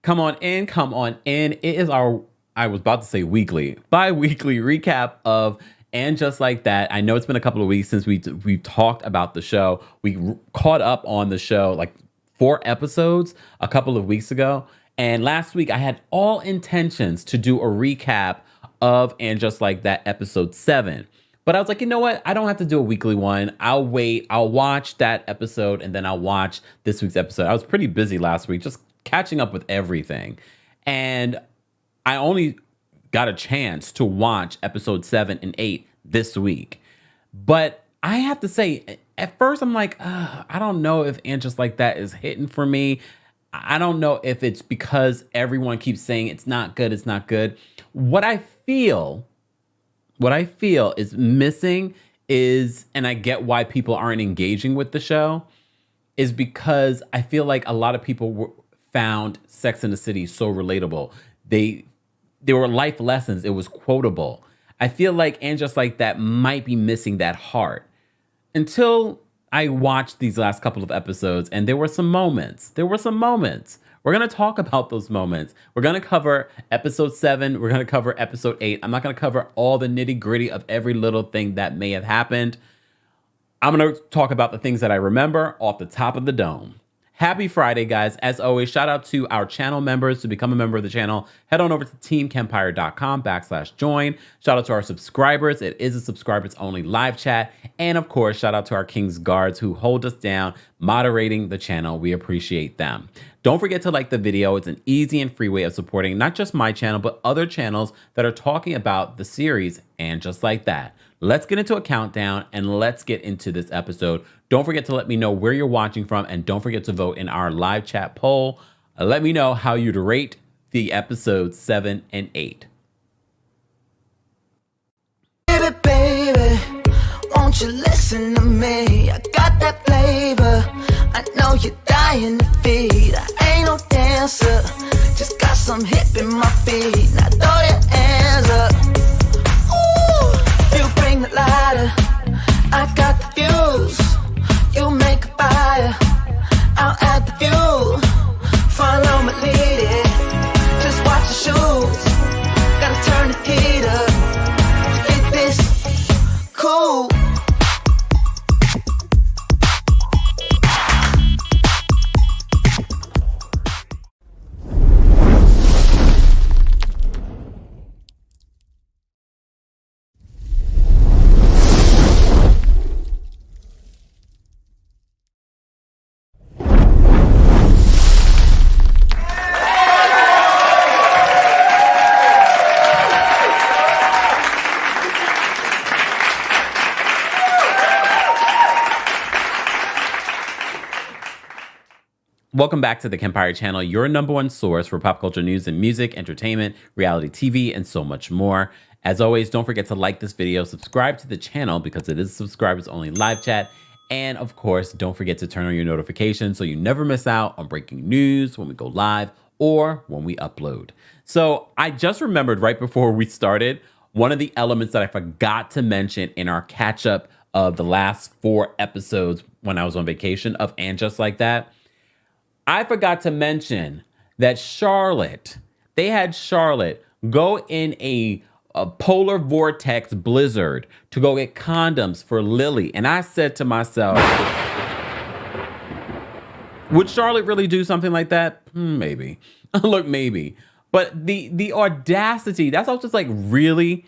Come on in, come on in. It is our, I was about to say weekly, bi-weekly recap of And Just Like That. I know it's been a couple of weeks since we've talked about the show. Caught up on the show like 4 episodes a couple of weeks ago. And last week I had all intentions to do a recap of And Just Like That episode 7. But I was like, you know what? I don't have to do a weekly one. I'll wait. I'll watch that episode and then I'll watch this week's episode. I was pretty busy last week, just catching up with everything. And I only got a chance to watch episode 7 and 8 this week. But I have to say, at first I'm like, I don't know if And Just Like That is hitting for me. I don't know if it's because everyone keeps saying it's not good, it's not good. What I feel is missing is, and I get why people aren't engaging with the show, is because I feel like a lot of people found Sex and the City so relatable. They were life lessons. It was quotable. I feel like And Just Like That might be missing that heart. Until I watched these last couple of episodes, and there were some moments. We're going to talk about those moments. We're going to cover episode 7. We're going to cover episode 8. I'm not going to cover all the nitty gritty of every little thing that may have happened. I'm going to talk about the things that I remember off the top of the dome. Happy Friday, guys. As always, shout out to our channel members. To become a member of the channel, head on over to TheKempire.com/join. Shout out to our subscribers. It is a subscribers only live chat. And of course, shout out to our King's Guards who hold us down, moderating the channel. We appreciate them. Don't forget to like the video. It's an easy and free way of supporting not just my channel, but other channels that are talking about the series And Just Like That. Let's get into a countdown and let's get into this episode. Don't forget to let me know where you're watching from, and don't forget to vote in our live chat poll. Let me know how you'd rate the episodes 7 and 8. Baby, baby, won't you listen to me? I got that flavor. I know you're dying to feed. I ain't no dancer, just got some hip in my feet. Now throw your hands up. Ooh, you bring the lighter, I got the fuse. You make a fire, I'll add the fuel. Follow my lead, just watch the shoes. Gotta turn the heat up to get this cool. Welcome back to the Kempire channel, your #1 source for pop culture news and music, entertainment, reality TV, and so much more. As always, don't forget to like this video, subscribe to the channel because it is subscribers only live chat. And of course, don't forget to turn on your notifications so you never miss out on breaking news when we go live or when we upload. So I just remembered right before we started, one of the elements that I forgot to mention in our catch up of the last 4 episodes when I was on vacation of And Just Like That. I forgot to mention that they had Charlotte go in a polar vortex blizzard to go get condoms for Lily. And I said to myself, would Charlotte really do something like that? Maybe. Look, maybe. But the audacity, that's all just like, really?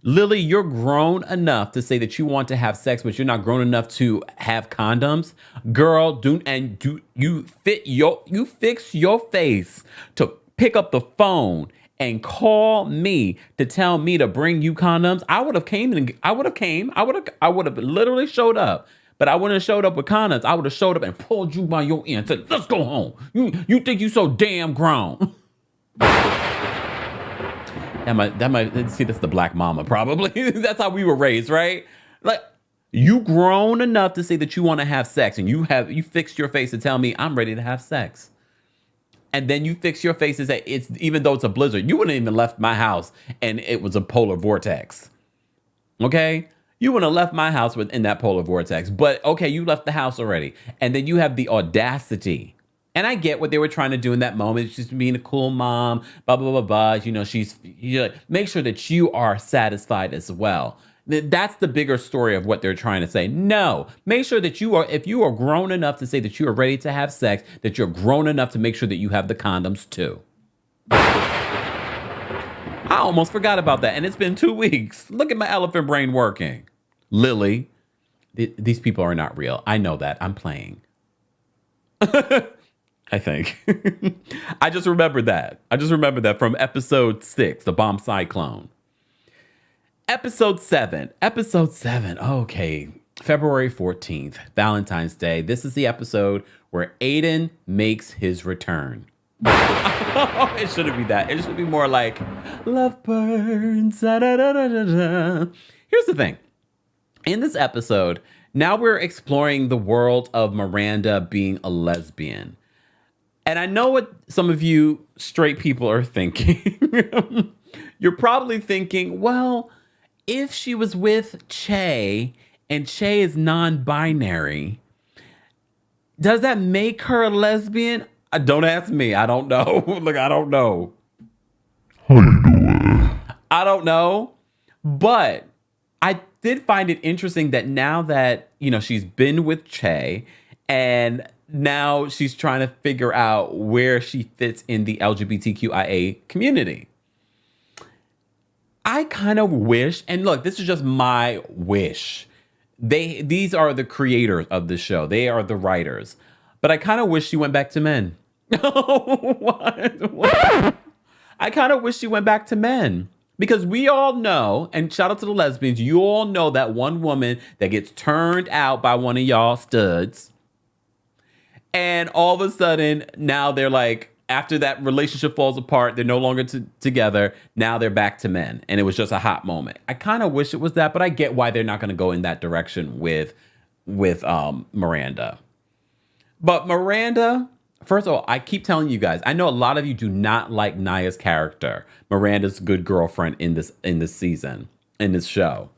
Lily, you're grown enough to say that you want to have sex, but you're not grown enough to have condoms. Girl, you fix your face to pick up the phone and call me to tell me to bring you condoms. I would have literally showed up. But I wouldn't have showed up with condoms. I would have showed up and pulled you by your ear and said, let's go home. You think you so damn grown. That might see, that's the black mama probably. That's how we were raised, right? Like, you grown enough to say that you want to have sex, and you fixed your face to tell me I'm ready to have sex. And then you fix your face and say it's, even though it's a blizzard, you wouldn't even left my house and it was a polar vortex. Okay? You wouldn't have left my house within that polar vortex. But okay, you left the house already. And then you have the audacity And I get what they were trying to do in that moment. She's being a cool mom, blah, blah, blah, blah. You know, make sure that you are satisfied as well. That's the bigger story of what they're trying to say. No, make sure that if you are grown enough to say that you are ready to have sex, that you're grown enough to make sure that you have the condoms too. I almost forgot about that. And it's been 2 weeks. Look at my elephant brain working. Lily, these people are not real. I know that. I'm playing. I think. I just remembered that. From episode 6, the bomb cyclone. Episode 7. Okay. February 14th, Valentine's Day. This is the episode where Aidan makes his return. It shouldn't be that. It should be more like love burns. Da, da, da, da, da. Here's the thing. In this episode, now we're exploring the world of Miranda being a lesbian. And I know what some of you straight people are thinking. You're probably thinking, well, if she was with Che and Che is non-binary, does that make her a lesbian? Don't ask me. I don't know. Look, I don't know. How you doing? I don't know. But I did find it interesting that now that, you know, she's been with Che and now she's trying to figure out where she fits in the LGBTQIA community. I kind of wish, and look, this is just my wish. These are the creators of the show. They are the writers. But I kind of wish she went back to men. What? I kind of wish she went back to men. Because we all know, and shout out to the lesbians, you all know that one woman that gets turned out by one of y'all studs. And all of a sudden, now they're like, after that relationship falls apart, they're no longer together. Now they're back to men. And it was just a hot moment. I kind of wish it was that, but I get why they're not going to go in that direction with Miranda. But Miranda, first of all, I keep telling you guys, I know a lot of you do not like Naya's character, Miranda's good girlfriend in this season, in this show.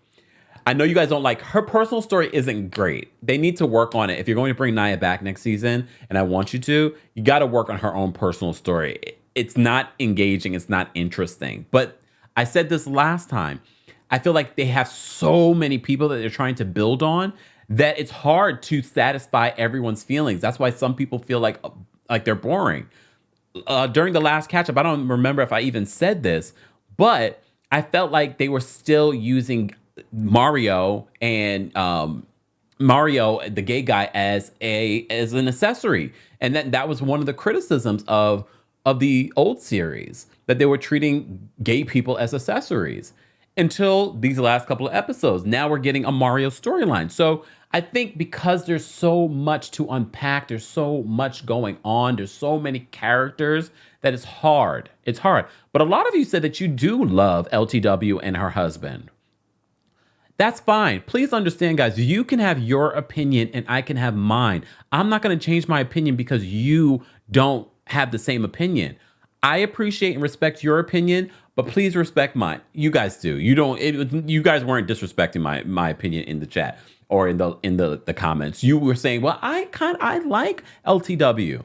I know you guys don't like her personal story isn't great. They need to work on it. If you're going to bring Naya back next season, and I want you to, you got to work on her own personal story. It's not engaging. It's not interesting. But I said this last time. I feel like they have so many people that they're trying to build on that it's hard to satisfy everyone's feelings. That's why some people feel like they're boring. During the last catch-up, I don't remember if I even said this, but I felt like they were still using Mario and Mario, the gay guy, as an accessory. And that was one of the criticisms of the old series, that they were treating gay people as accessories until these last couple of episodes. Now we're getting a Mario storyline. So I think because there's so much to unpack, there's so much going on, there's so many characters that it's hard. It's hard. But a lot of you said that you do love LTW and her husband. That's fine. Please understand, guys, you can have your opinion and I can have mine. I'm not going to change my opinion because you don't have the same opinion. I appreciate and respect your opinion, but please respect mine. You guys do. You guys weren't disrespecting my opinion in the chat or in the comments. You were saying, well, I like LTW.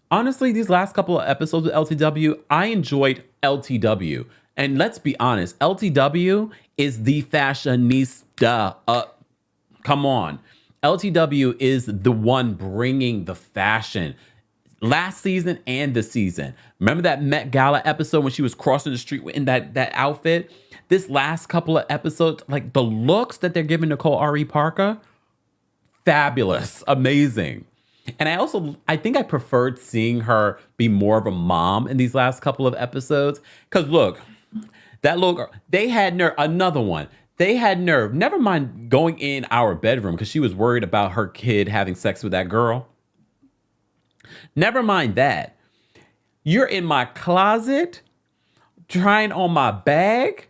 Honestly, these last couple of episodes of LTW, I enjoyed LTW. And let's be honest, LTW is the fashionista. Come on. LTW is the one bringing the fashion. Last season and this season. Remember that Met Gala episode when she was crossing the street in that outfit? This last couple of episodes, like the looks that they're giving Nicole R.E. Parker, fabulous, amazing. And I think I preferred seeing her be more of a mom in these last couple of episodes. Because look, that little girl, they had nerve, another one. They had nerve. Never mind going in our bedroom because she was worried about her kid having sex with that girl. Never mind that. You're in my closet trying on my bag.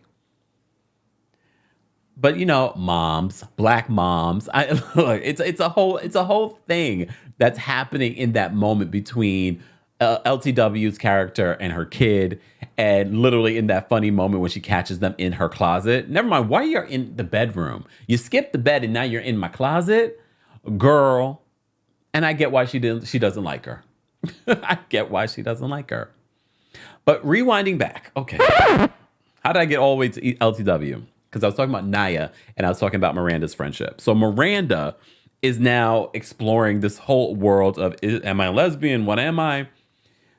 But you know, moms, black moms, it's a whole thing that's happening in that moment between LTW's character and her kid, and literally in that funny moment when she catches them in her closet. Never mind why you're in the bedroom. You skipped the bed and now you're in my closet, girl. And I get why she doesn't like her. I get why she doesn't like her. But rewinding back, okay. How did I get all the way to LTW? Because I was talking about Naya and I was talking about Miranda's friendship. So Miranda is now exploring this whole world of, am I a lesbian? What am I?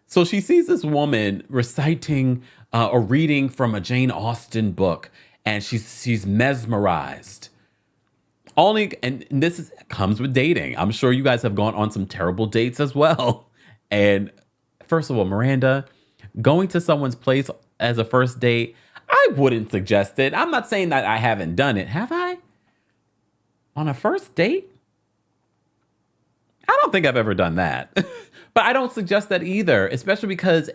So she sees this woman reciting or reading from a Jane Austen book, and she's mesmerized. And this comes with dating. I'm sure you guys have gone on some terrible dates as well. And first of all, Miranda, going to someone's place as a first date, I wouldn't suggest it. I'm not saying that I haven't done it. Have I? On a first date? I don't think I've ever done that. But I don't suggest that either, especially because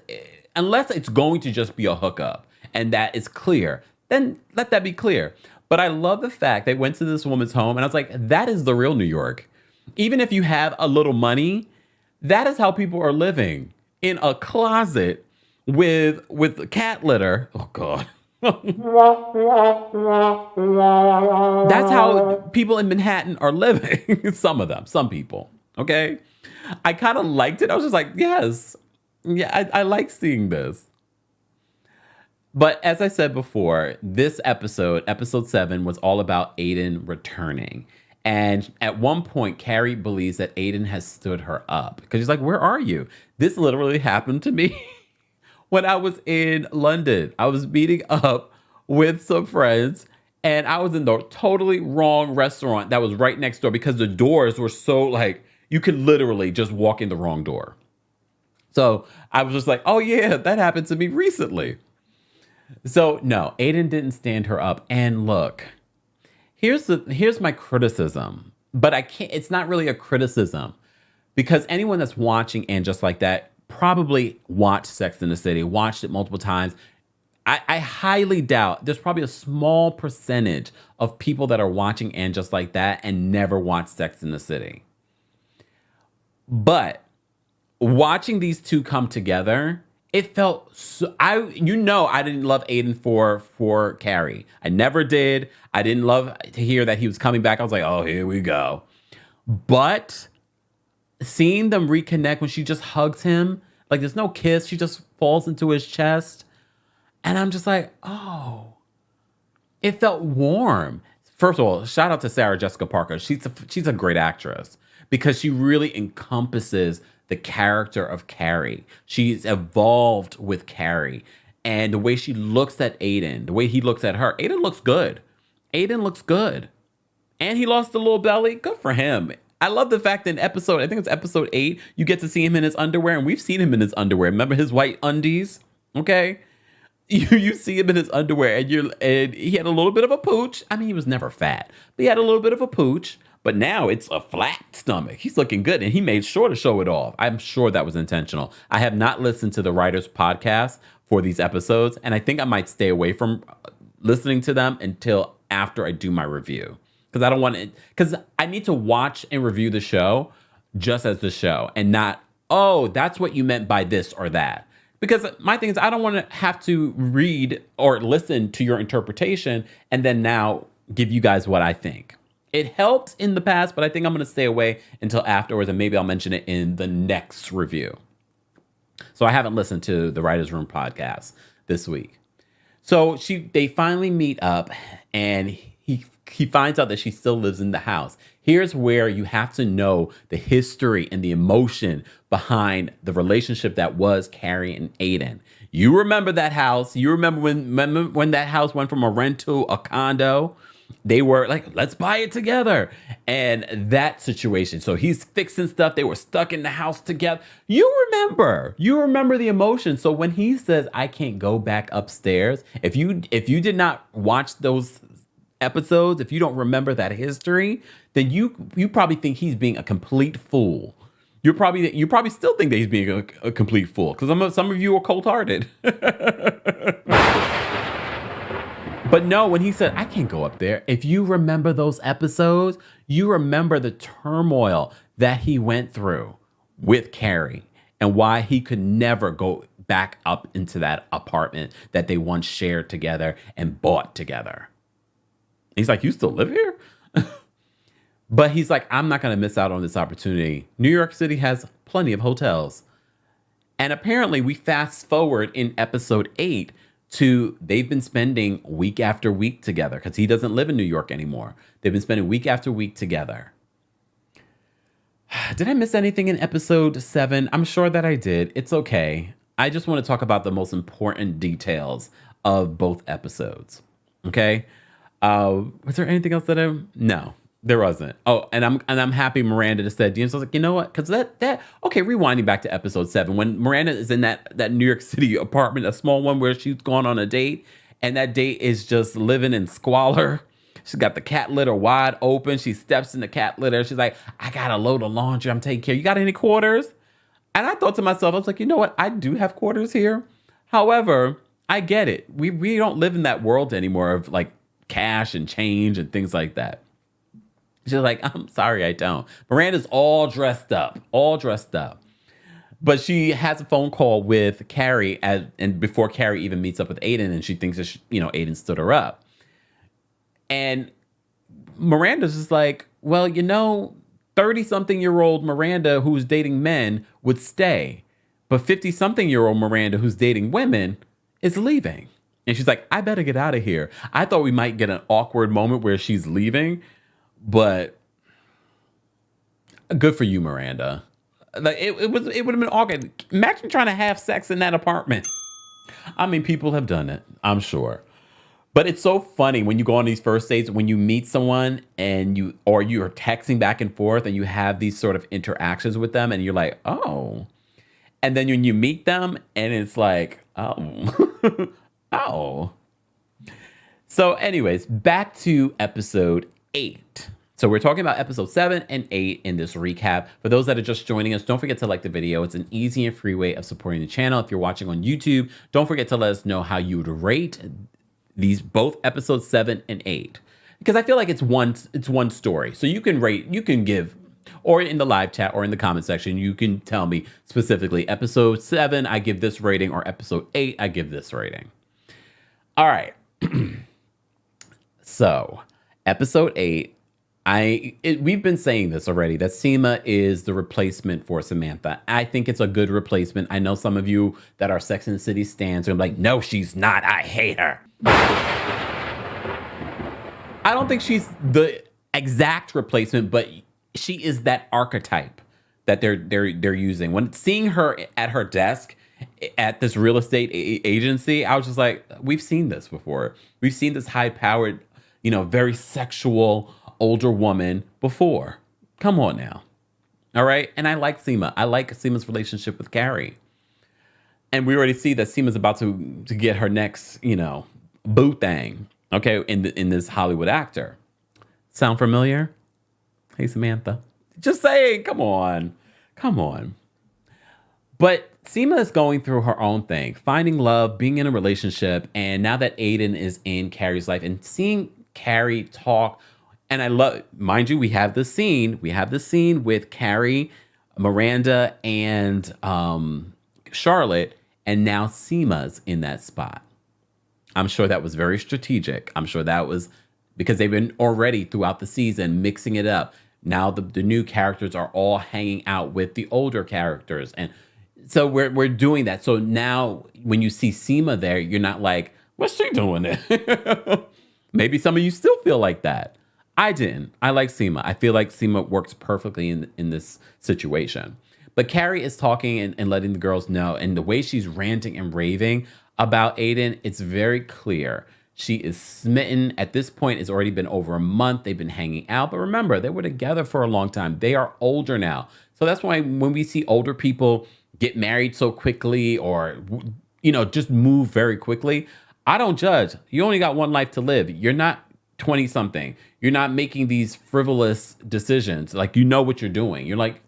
unless it's going to just be a hookup and that is clear, then let that be clear. But I love the fact they went to this woman's home and I was like, that is the real New York. Even if you have a little money, that is how people are living, in a closet with cat litter. Oh God. That's how people in Manhattan are living. Some of them, some people. Okay. I kind of liked it. I was just like, yes. Yeah, I like seeing this. But as I said before, this episode 7, was all about Aidan returning. And at one point, Carrie believes that Aidan has stood her up because she's like, where are you? This literally happened to me when I was in London. I was meeting up with some friends and I was in the totally wrong restaurant that was right next door because the doors were so like, you could literally just walk in the wrong door. So I was just like, oh yeah, that happened to me recently. So no, Aidan didn't stand her up. And look, here's my criticism, but I can't, it's not really a criticism because anyone that's watching and just like that probably watched Sex in the City, watched it multiple times. I highly doubt there's probably a small percentage of people that are watching and just like that and never watched Sex in the City. But watching these two come together, it felt so, I didn't love Aidan for Carrie. I never did. I didn't love to hear that he was coming back. I was like, oh, here we go. But seeing them reconnect when she just hugs him, like there's no kiss, she just falls into his chest. And I'm just like, oh, it felt warm. First of all, shout out to Sarah Jessica Parker. She's a great actress because she really encompasses the character of Carrie. She's evolved with Carrie. And the way she looks at Aidan, the way he looks at her, Aidan looks good. Aidan looks good. And he lost a little belly. Good for him. I love the fact that I think it's episode 8, you get to see him in his underwear. And we've seen him in his underwear. Remember his white undies? Okay. You see him in his underwear and he had a little bit of a pooch. I mean, he was never fat, but he had a little bit of a pooch. But now it's a flat stomach. He's looking good, and he made sure to show it off. I'm sure that was intentional. I have not listened to the writer's podcast for these episodes, and I think I might stay away from listening to them until after I do my review. Because I don't want it, because I need to watch and review the show just as the show, and not, oh, that's what you meant by this or that. Because my thing is, I don't want to have to read or listen to your interpretation and then now give you guys what I think. It helped in the past, but I think I'm going to stay away until afterwards, and maybe I'll mention it in the next review. So I haven't listened to the Writer's Room podcast this week. So they finally meet up, and he finds out that she still lives in the house. Here's where you have to know the history and the emotion behind the relationship that was Carrie and Aidan. You remember that house. You remember when that house went from a rent to a condo. They were like, let's buy it together. And that situation. So he's fixing stuff. They were stuck in the house together. You remember the emotion. So when he says, I can't go back upstairs, if you did not watch those episodes, if you don't remember that history, then you probably think he's being a complete fool. You probably still think that he's being a complete fool because some of you are cold-hearted. But no, when he said, I can't go up there, if you remember those episodes, you remember the turmoil that he went through with Carrie and why he could never go back up into that apartment that they once shared together and bought together. He's like, you still live here? But he's like, I'm not going to miss out on this opportunity. New York City has plenty of hotels. And apparently we fast forward in episode 8 to they've been spending week after week together because he doesn't live in New York anymore. They've been spending week after week together. Did I miss anything in episode 7? I'm sure that I did. It's okay. I just want to talk about the most important details of both episodes. Okay. Was there anything else that no, there wasn't. Oh, and I'm happy Miranda just said, so I was like, you know what? Because okay, rewinding back to episode 7, when Miranda is in that New York City apartment, a small one where she's gone on a date, and that date is just living in squalor. She's got the cat litter wide open. She steps in the cat litter. She's like, I got a load of laundry. I'm taking care. You got any quarters? And I thought to myself, I was like, you know what? I do have quarters here. However, I get it. We don't live in that world anymore of like cash and change and things like that. She's like, I'm sorry, I don't. Miranda's all dressed up. But she has a phone call with Carrie and before Carrie even meets up with Aidan, and she thinks that Aidan stood her up. And Miranda's just like, well, 30-something-year-old Miranda who's dating men would stay. But 50-something-year-old Miranda who's dating women is leaving. And she's like, I better get out of here. I thought we might get an awkward moment where she's leaving. But good for you, Miranda. Like it would have been awkward. Imagine trying to have sex in that apartment. I mean, people have done it, I'm sure. But it's so funny when you go on these first dates, when you meet someone and you're texting back and forth and you have these sort of interactions with them and you're like, oh. And then when you meet them and it's like, oh, oh. So anyways, back to episode 8. So we're talking about episode 7 and 8 in this recap. For those that are just joining us, don't forget to like the video. It's an easy and free way of supporting the channel. If you're watching on YouTube, don't forget to let us know how you would rate these both episodes 7 and 8. Because I feel like it's one story. So you can give, or in the live chat or in the comment section, you can tell me specifically episode 7, I give this rating, or episode 8, I give this rating. All right. So episode 8, we've been saying this already, that Seema is the replacement for Samantha. I think it's a good replacement. I know some of you that are Sex and the City stans are like, no, she's not. I hate her. I don't think she's the exact replacement, but she is that archetype that they're using. When seeing her at her desk at this real estate agency, I was just like, we've seen this before. We've seen this high-powered, very sexual older woman before. Come on now. All right. And I like Seema. I like Seema's relationship with Carrie. And we already see that Seema's about to get her next, boo thing. Okay. In this Hollywood actor. Sound familiar? Hey, Samantha. Just saying. Come on. But Seema is going through her own thing, finding love, being in a relationship. And now that Aidan is in Carrie's life and seeing Carrie talk. And I love, mind you, we have the scene with Carrie, Miranda, and Charlotte, and now Seema's in that spot. I'm sure that was very strategic. I'm sure that was because they've been already throughout the season mixing it up. Now the new characters are all hanging out with the older characters. And so we're doing that. So now when you see Seema there, you're not like, what's she doing there? Maybe some of you still feel like that. I didn't. I like Seema. I feel like Seema works perfectly in this situation. But Carrie is talking and letting the girls know. And the way she's ranting and raving about Aidan, it's very clear. She is smitten. At this point, it's already been over a month. They've been hanging out. But remember, they were together for a long time. They are older now. So that's why when we see older people get married so quickly or, just move very quickly, I don't judge. You only got one life to live. You're not 20-something. You're not making these frivolous decisions. Like, what you're doing. You're like,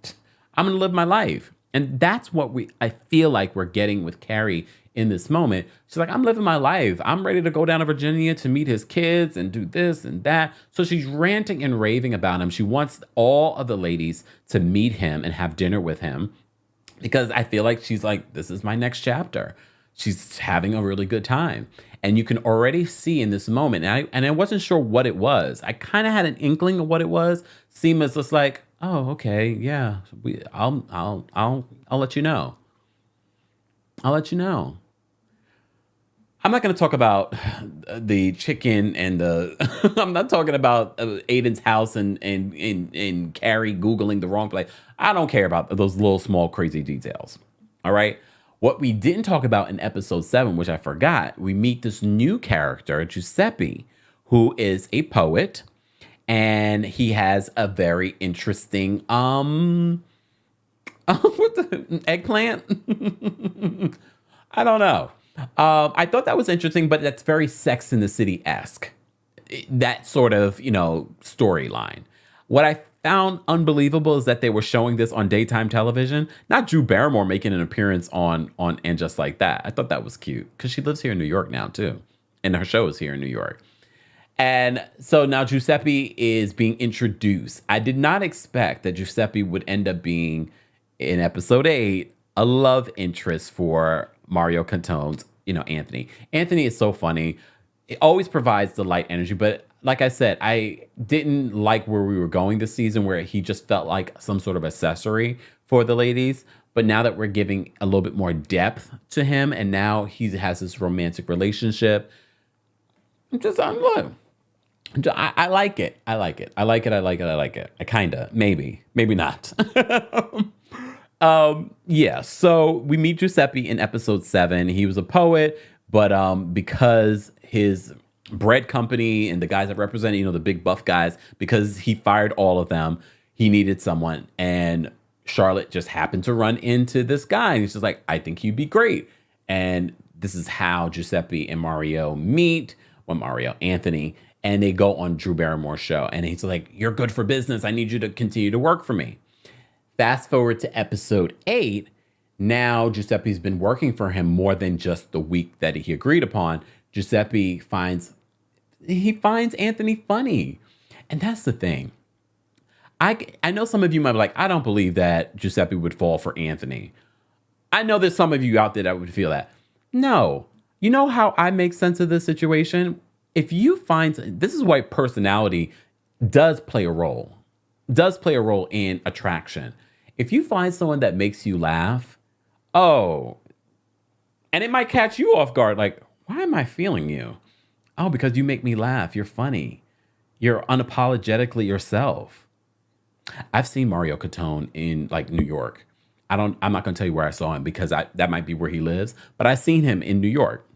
I'm going to live my life. And that's what I feel like we're getting with Carrie in this moment. She's like, I'm living my life. I'm ready to go down to Virginia to meet his kids and do this and that. So she's ranting and raving about him. She wants all of the ladies to meet him and have dinner with him because I feel like she's like, this is my next chapter. She's having a really good time. And you can already see in this moment, and I wasn't sure what it was. I kind of had an inkling of what it was. Seema's just like, oh, okay, yeah, I'll let you know. I'll let you know. I'm not going to talk about the chicken and the. I'm not talking about Aidan's house and Carrie Googling the wrong place. I don't care about those little small crazy details. All right. What we didn't talk about in episode 7, which I forgot, we meet this new character, Giuseppe, who is a poet, and he has a very interesting what the eggplant? I don't know. I thought that was interesting, but that's very Sex in the City-esque. That sort of, storyline. What I found unbelievable is that they were showing this on daytime television. Not Drew Barrymore making an appearance on And Just Like That. I thought that was cute because she lives here in New York now too, and her show is here in New York. And so now Giuseppe is being introduced. I did not expect that Giuseppe would end up being, in episode 8, a love interest for Mario Cantone's, Anthony. Anthony is so funny. It always provides the light energy, but like I said, I didn't like where we were going this season, where he just felt like some sort of accessory for the ladies. But now that we're giving a little bit more depth to him, and now he has this romantic relationship, I like it. I like it. I like it. I like it. I like it. I kinda, maybe not. Yeah, so we meet Giuseppe in episode 7. He was a poet, but because his bread company and the guys that represent, the big buff guys, because he fired all of them, he needed someone. And Charlotte just happened to run into this guy, and he's just like, I think you'd be great. And this is how Giuseppe and Mario meet. Anthony, and they go on Drew Barrymore's show. And he's like, you're good for business. I need you to continue to work for me. Fast forward to episode 8. Now Giuseppe's been working for him more than just the week that he agreed upon. Giuseppe finds Anthony funny. And that's the thing. I know some of you might be like, I don't believe that Giuseppe would fall for Anthony. I know there's some of you out there that would feel that. No. You know how I make sense of this situation? If you find, this is why personality does play a role in attraction. If you find someone that makes you laugh, and it might catch you off guard, like, why am I feeling you? Oh, because you make me laugh. You're funny. You're unapologetically yourself. I've seen Mario Cantone in New York. I'm not going to tell you where I saw him because that might be where he lives, but I've seen him in New York.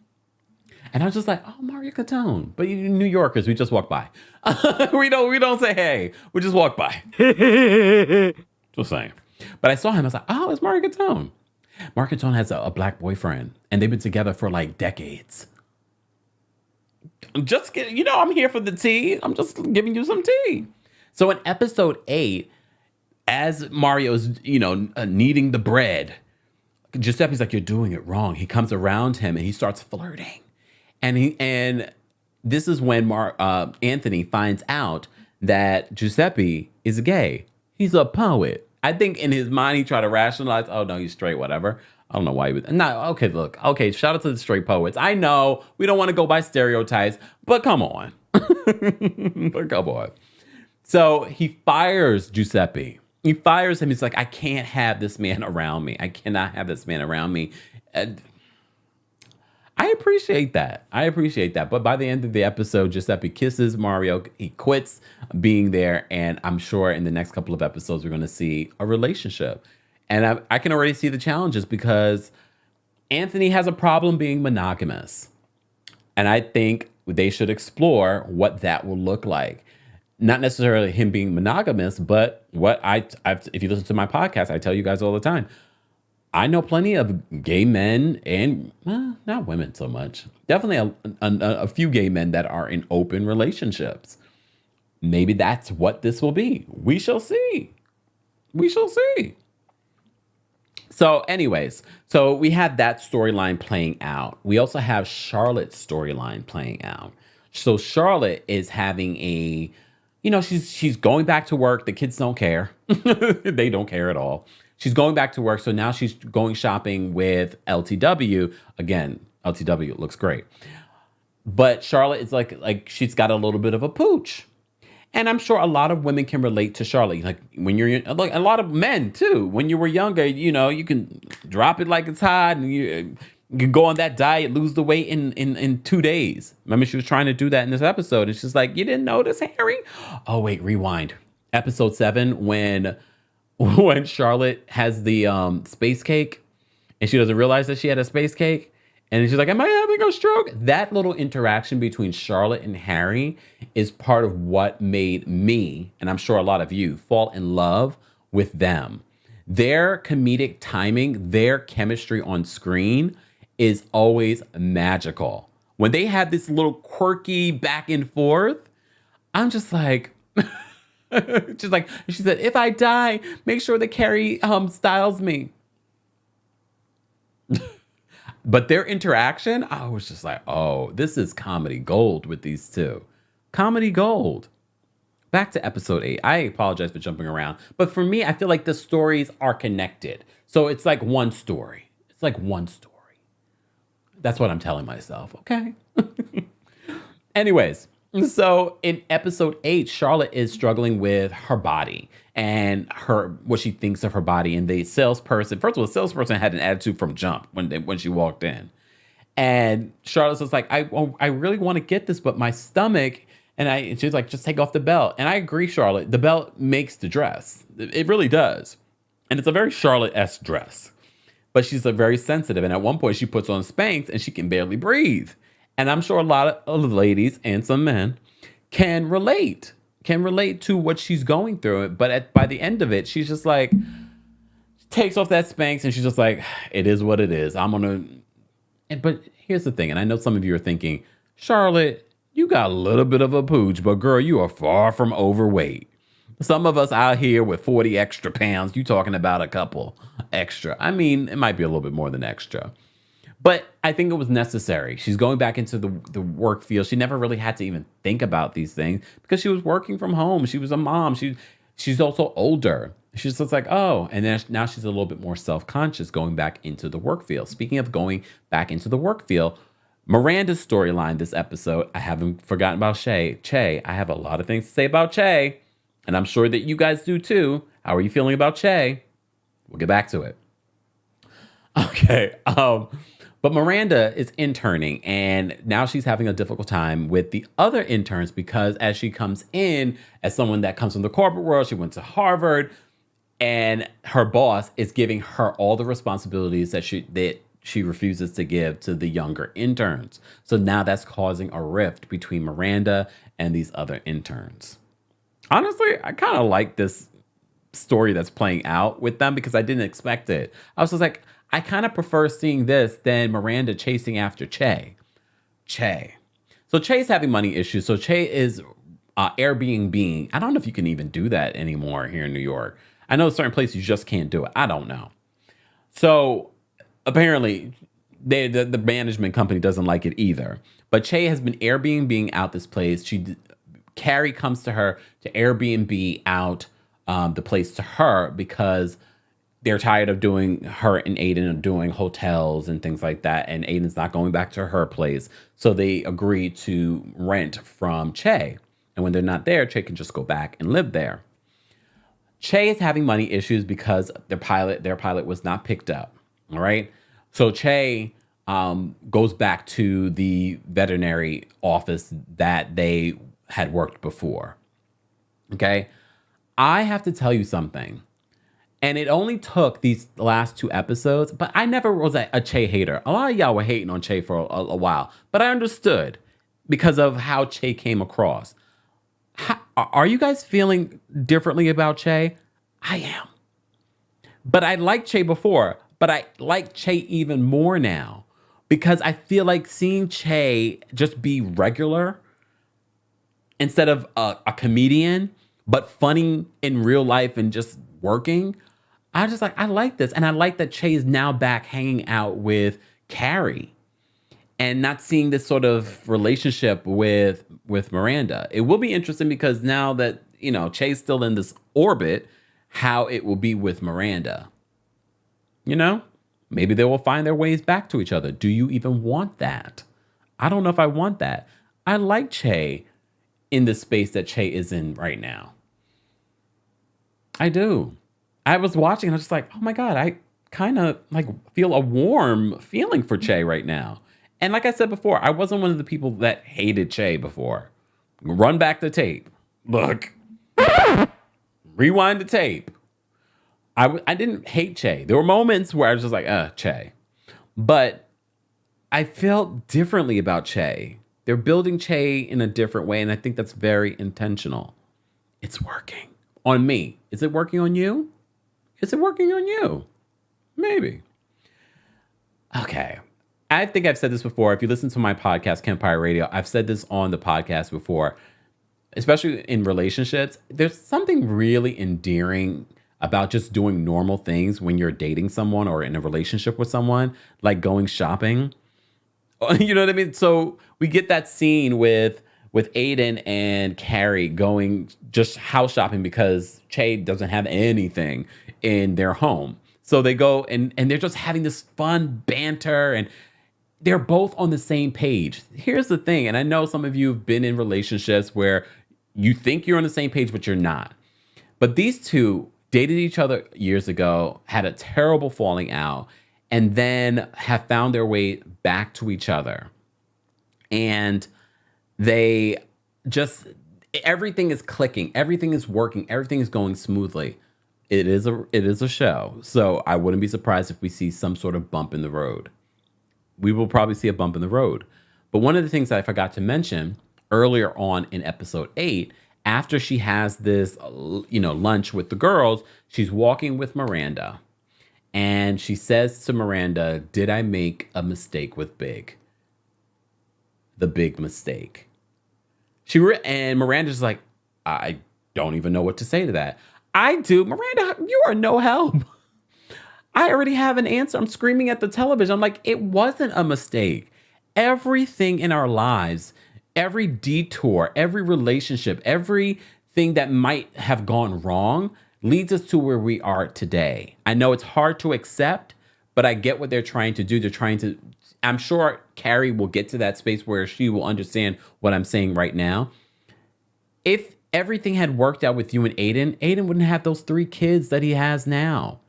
And I was just like, oh, Mario Cantone. But you New Yorkers, we just walk by. we don't say hey. We just walk by. Just saying. But I saw him. I was like, oh, it's Mario Cantone. Mario Cantone has a black boyfriend, and they've been together for decades. Just kidding. I'm here for the tea. I'm just giving you some tea. So in episode 8, as Mario's, kneading the bread, Giuseppe's like, you're doing it wrong. He comes around him and he starts flirting. And this is when Anthony finds out that Giuseppe is gay. He's a poet. I think in his mind, he tried to rationalize, oh, no, he's straight, whatever. I don't know why he was. No, okay, look. Okay, shout out to the straight poets. I know we don't want to go by stereotypes, but come on. So he fires Giuseppe. He fires him. He's like, I can't have this man around me. I cannot have this man around me. I appreciate that. But by the end of the episode, Giuseppe kisses Mario. He quits being there. And I'm sure in the next couple of episodes, we're going to see a relationship. And I can already see the challenges because Anthony has a problem being monogamous. And I think they should explore what that will look like. Not necessarily him being monogamous, but what if you listen to my podcast, I tell you guys all the time. I know plenty of gay men and not women so much. Definitely a few gay men that are in open relationships. Maybe that's what this will be. We shall see. So anyways, we have that storyline playing out. We also have Charlotte's storyline playing out. So Charlotte is having she's going back to work. The kids don't care. They don't care at all. She's going back to work, so now she's going shopping with LTW. Again, LTW looks great. But Charlotte is like she's got a little bit of a pooch. And I'm sure a lot of women can relate to Charlotte. Like when you're like a lot of men too. When you were younger, you can drop it like it's hot, and you can go on that diet, lose the weight in 2 days. Remember, she was trying to do that in this episode, and she's like, "You didn't notice, Harry?" Oh wait, rewind. Episode 7 when Charlotte has the space cake, and she doesn't realize that she had a space cake. And she's like, am I having a stroke? That little interaction between Charlotte and Harry is part of what made me, and I'm sure a lot of you, fall in love with them. Their comedic timing, their chemistry on screen is always magical. When they have this little quirky back and forth, I'm just like, she said, if I die, make sure that Carrie styles me. But their interaction, I was just like, oh, this is comedy gold with these two. Comedy gold. Back to episode 8. I apologize for jumping around. But for me, I feel like the stories are connected. So it's like one story. It's like one story. That's what I'm telling myself, okay? Anyways, so in episode 8, Charlotte is struggling with her body and what she thinks of her body. And the salesperson, first of all, the salesperson had an attitude from jump when she walked in. And Charlotte's just like, I really want to get this, but my stomach, and she's like, just take off the belt. And I agree, Charlotte, the belt makes the dress. It really does. And it's a very Charlotte-esque dress. But she's very sensitive. And at one point she puts on Spanx and she can barely breathe. And I'm sure a lot of ladies and some men can relate to what she's going through. But by the end of it, she's just like, takes off that Spanx and she's just like, it is what it is. But here's the thing. And I know some of you are thinking, Charlotte, you got a little bit of a pooch, but girl, you are far from overweight. Some of us out here with 40 extra pounds, you talking about a couple extra. I mean, it might be a little bit more than extra. But I think it was necessary. She's going back into the work field. She never really had to even think about these things because she was working from home. She was a mom. She's also older. She's just like, oh. And then now she's a little bit more self-conscious going back into the work field. Speaking of going back into the work field, Miranda's storyline this episode, I haven't forgotten about Che. I have a lot of things to say about Che. And I'm sure that you guys do too. How are you feeling about Che? We'll get back to it. Okay. But Miranda is interning, and now she's having a difficult time with the other interns because as she comes in as someone that comes from the corporate world, she went to Harvard, and her boss is giving her all the responsibilities that she refuses to give to the younger interns. So now that's causing a rift between Miranda and these other interns. Honestly, I kind of like this story that's playing out with them because I didn't expect it. I was just like, I kind of prefer seeing this than Miranda chasing after Che. So Che's having money issues. So Che is Airbnb. I don't know if you can even do that anymore here in New York. I know certain places you just can't do it. I don't know. So apparently the management company doesn't like it either. But Che has been Airbnb out this place. Carrie comes to her to Airbnb out the place to her because they're tired of her and Aidan doing hotels and things like that. And Aidan's not going back to her place. So they agree to rent from Che. And when they're not there, Che can just go back and live there. Che is having money issues because their pilot was not picked up. All right. So Che goes back to the veterinary office that they had worked before. Okay. I have to tell you something. And it only took these last 2 episodes, but I never was a Che hater. A lot of y'all were hating on Che for a while, but I understood because of how Che came across. Are you guys feeling differently about Che? I am. But I liked Che before, but I like Che even more now because I feel like seeing Che just be regular instead of a comedian, but funny in real life and just working. I like this. And I like that Che is now back hanging out with Carrie and not seeing this sort of relationship with Miranda. It will be interesting because now that, Che's still in this orbit, how it will be with Miranda. Maybe they will find their ways back to each other. Do you even want that? I don't know if I want that. I like Che in the space that Che is in right now. I do. I was watching and I was just like, oh my God, I kind of like feel a warm feeling for Che right now. And like I said before, I wasn't one of the people that hated Che before. Run back the tape. Look. Rewind the tape. I didn't hate Che. There were moments where I was just like, Che. But I felt differently about Che. They're building Che in a different way, and I think that's very intentional. It's working on me. Is it working on you? Is it working on you? Maybe. Okay. I think I've said this before. If you listen to my podcast, Kempire Radio, I've said this on the podcast before, especially in relationships. There's something really endearing about just doing normal things when you're dating someone or in a relationship with someone, like going shopping. You know what I mean? So we get that scene with Aidan and Carrie going just house shopping because Che doesn't have anything in their home. So they go and they're just having this fun banter, and they're both on the same page. Here's the thing, and I know some of you have been in relationships where you think you're on the same page, but you're not. But these two dated each other years ago, had a terrible falling out, and then have found their way back to each other. And they just, everything is clicking, everything is working, everything is going smoothly. It is a show. So I wouldn't be surprised if we see some sort of bump in the road. We will probably see a bump in the road. But one of the things that I forgot to mention earlier on in episode 8, after she has this, lunch with the girls, she's walking with Miranda. And she says to Miranda, did I make a mistake with Big? The big mistake. And Miranda's like, I don't even know what to say to that. I do. Miranda, you are no help. I already have an answer. I'm screaming at the television. I'm like, it wasn't a mistake. Everything in our lives, every detour, every relationship, everything that might have gone wrong leads us to where we are today. I know it's hard to accept, but I get what they're trying to do. I'm sure Carrie will get to that space where she will understand what I'm saying right now. If everything had worked out with you and Aidan wouldn't have those 3 kids that he has now.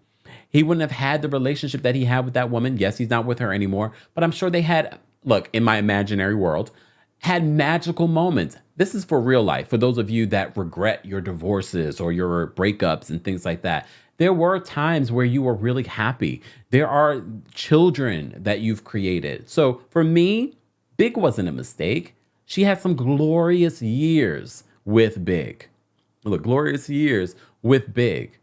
He wouldn't have had the relationship that he had with that woman. Yes, he's not with her anymore, but I'm sure they had, look, in my imaginary world, had magical moments. This is for real life. For those of you that regret your divorces or your breakups and things like that, there were times where you were really happy. There are children that you've created. So for me, Big wasn't a mistake. She had some glorious years with Big. Look, glorious years with Big.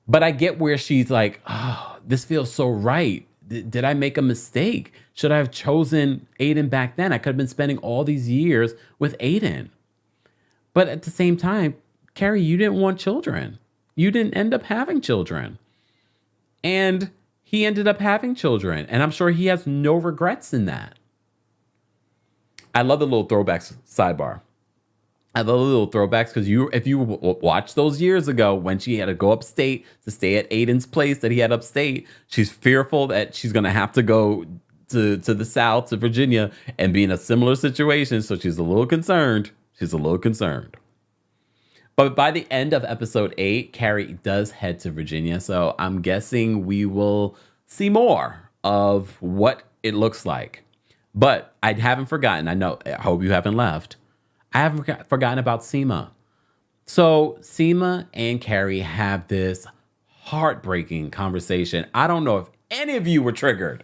But I get where she's like, oh, this feels so right. Did I make a mistake? Should I have chosen Aidan back then? I could have been spending all these years with Aidan. But at the same time, Carrie, you didn't want children. You didn't end up having children. And he ended up having children. And I'm sure he has no regrets in that. I love the little throwbacks sidebar. I love the little throwbacks because if you watch those years ago when she had to go upstate to stay at Aidan's place that he had upstate, she's fearful that she's going to have to go to the South, to Virginia, and be in a similar situation. So she's a little concerned. But by the end of episode 8, Carrie does head to Virginia. So I'm guessing we will see more of what it looks like. But I haven't forgotten. I hope you haven't left. I haven't forgotten about Seema. So Seema and Carrie have this heartbreaking conversation. I don't know if any of you were triggered.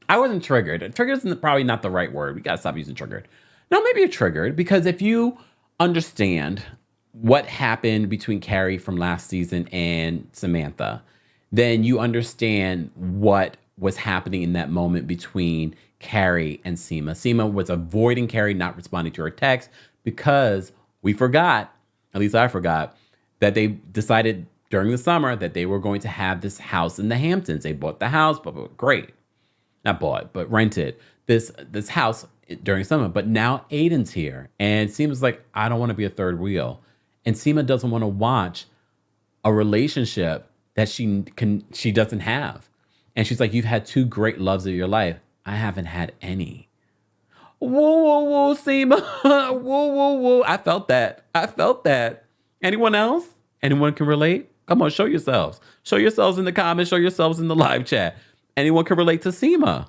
I wasn't triggered. Triggered is probably not the right word. We got to stop using triggered. No, maybe you're triggered because if you understand what happened between Carrie from last season and Samantha, then you understand what was happening in that moment between Carrie and Seema. Seema was avoiding Carrie, not responding to her text, because we forgot, at least I forgot, that they decided during the summer that they were going to have this house in the Hamptons. They bought the house, but great. Not bought, but rented this house during summer. But now Aidan's here. And Seema's like, I don't want to be a third wheel. And Seema doesn't want to watch a relationship that she doesn't have. And she's like, you've had 2 great loves of your life. I haven't had any. Woo, woo, woo, Seema. Woo, woo, woo. I felt that. Anyone else? Anyone can relate? Come on, show yourselves. Show yourselves in the comments. Show yourselves in the live chat. Anyone can relate to Seema?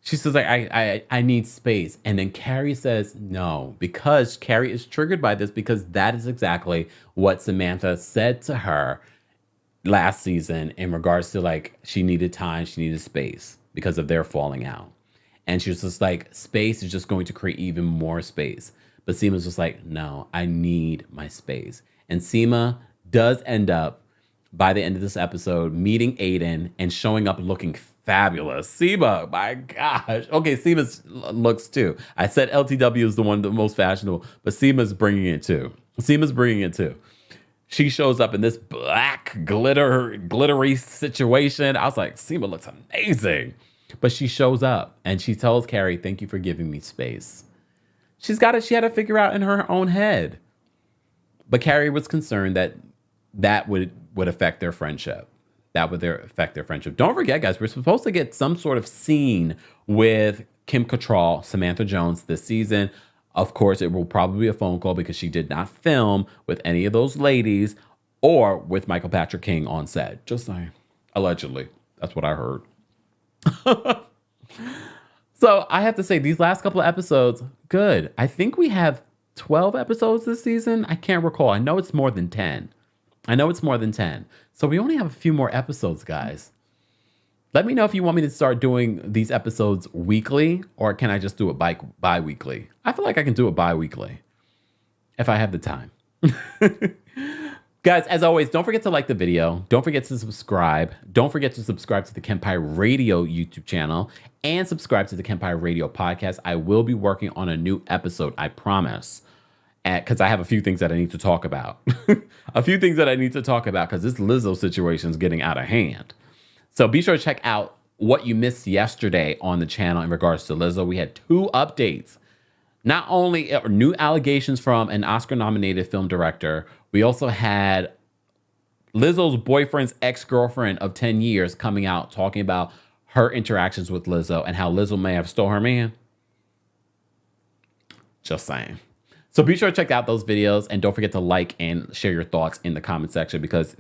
She says, I need space. And then Carrie says no, because Carrie is triggered by this, because that is exactly what Samantha said to her last season in regards to, like, she needed time, she needed space because of their falling out. And she was just like, space is just going to create even more space. But Seema's just like, no, I need my space. And Seema does end up, by the end of this episode, meeting Aidan and showing up looking fabulous. Seema, my gosh. Okay, Seema's looks too. I said LTW is the most fashionable, but Seema's bringing it too. She shows up in this black glittery situation. I was like, Seema looks amazing. But she shows up and she tells Carrie, thank you for giving me space. She had to figure out in her own head. But Carrie was concerned that would affect their friendship. Affect their friendship. Don't forget, guys, we're supposed to get some sort of scene with Kim Cattrall, Samantha Jones this season. Of course, it will probably be a phone call because she did not film with any of those ladies or with Michael Patrick King on set. Just saying. Allegedly. That's what I heard. So I have to say, these last couple of episodes, good. I think we have 12 episodes this season. I can't recall. I know it's more than 10. So we only have a few more episodes, guys. Let me know if you want me to start doing these episodes weekly, or can I just do it bi-weekly? I feel like I can do it bi-weekly if I have the time. Guys, as always, don't forget to like the video. Don't forget to subscribe. Don't forget to subscribe to the Kempire Radio YouTube channel and subscribe to the Kempire Radio podcast. I will be working on a new episode, I promise. Because I have a few things that I need to talk about. Because this Lizzo situation is getting out of hand. So be sure to check out what you missed yesterday on the channel in regards to Lizzo. We had 2 updates. Not only new allegations from an Oscar-nominated film director, we also had Lizzo's boyfriend's ex-girlfriend of 10 years coming out talking about her interactions with Lizzo and how Lizzo may have stole her man. Just saying. So be sure to check out those videos and don't forget to like and share your thoughts in the comment section because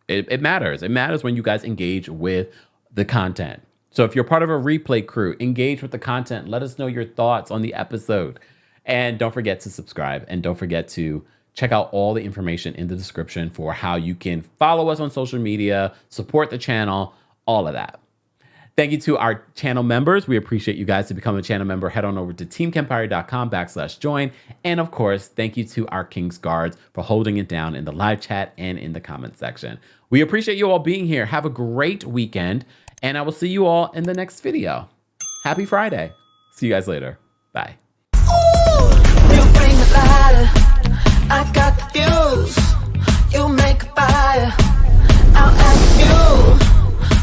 it matters. It matters when you guys engage with the content. So if you're part of a replay crew, engage with the content. Let us know your thoughts on the episode. And don't forget to subscribe. And don't forget to check out all the information in the description for how you can follow us on social media, support the channel, all of that. Thank you to our channel members. We appreciate you guys. To become a channel member, head on over to teamkempire.com/join. And of course, thank you to our King's Guards for holding it down in the live chat and in the comment section. We appreciate you all being here. Have a great weekend. And I will see you all in the next video. Happy Friday. See you guys later. Bye. Ooh, you bring the lighter. I got the fuse. You make a fire. I'll ask you.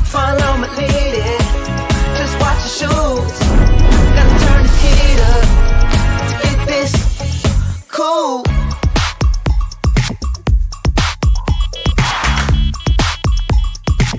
Follow my lady. Just watch your shoes. Gotta turn the heat up to get this cool.